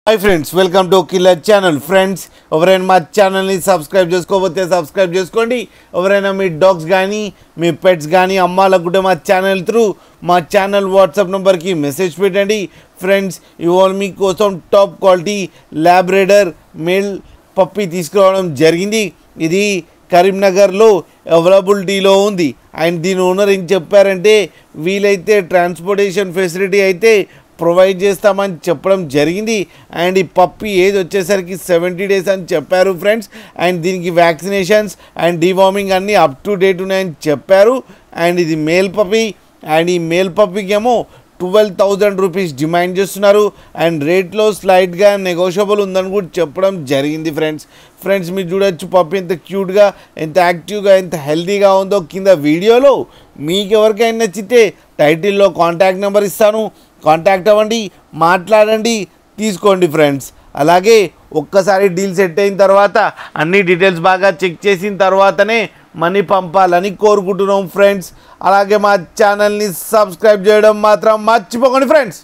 Hi friends, welcome to killer channel. Friends, ఎవరైనా మా ఛానల్ని సబ్స్క్రైబ్ చేసుకోకపోతే సబ్స్క్రైబ్ చేసుకోండి. ఎవరైనా మీ డాగ్స్ కానీ మీ పెట్స్ కానీ అమ్మాలనుకుంటే మా ఛానల్ త్రూ మా ఛానల్ వాట్సాప్ నెంబర్కి మెసేజ్ పెట్టండి. ఫ్రెండ్స్, ఇవాళ మీకోసం top quality Labrador male puppy తీసుకురావడం జరిగింది. ఇది కరీంనగర్లో అవైలబిలిటీలో ఉంది. అండ్ దీని ఓనర్ ఏం చెప్పారంటే వీలైతే ట్రాన్స్పోర్టేషన్ ఫెసిలిటీ అయితే ప్రొవైడ్ చేస్తామని చెప్పడం జరిగింది. అండ్ ఈ పప్పీ ఏజ్ వచ్చేసరికి 70 days అని చెప్పారు ఫ్రెండ్స్. అండ్ దీనికి వ్యాక్సినేషన్స్ అండ్ డివార్మింగ్ అన్నీ అప్ టు డేట్ ఉన్నాయని చెప్పారు. అండ్ ఇది మేల్ పప్పీ. అండ్ ఈ మేల్ పప్పీకి ఏమో 12,000 రూపీస్ డిమాండ్ చేస్తున్నారు. అండ్ రేట్లో స్లైట్గా నెగోషియబుల్ ఉందని కూడా చెప్పడం జరిగింది ఫ్రెండ్స్ మీరు చూడొచ్చు పప్పీ ఎంత క్యూట్గా, ఎంత యాక్టివ్గా, ఎంత హెల్తీగా ఉందో కింద వీడియోలో. మీకు ఎవరికైనా నచ్చితే టైటిల్లో కాంటాక్ట్ నెంబర్ ఇస్తాను, కాంటాక్ట్ అవ్వండి, మాట్లాడండి, తీసుకోండి ఫ్రెండ్స్. అలాగే ఒక్కసారి డీల్ సెట్ అయిన తర్వాత అన్ని డీటెయిల్స్ బాగా చెక్ చేసిన తర్వాతనే మనీ పంపాలని కోరుకుంటున్నాం ఫ్రెండ్స్. అలాగే మా ఛానల్ని సబ్స్క్రైబ్ చేయడం మాత్రం మర్చిపోకండి ఫ్రెండ్స్.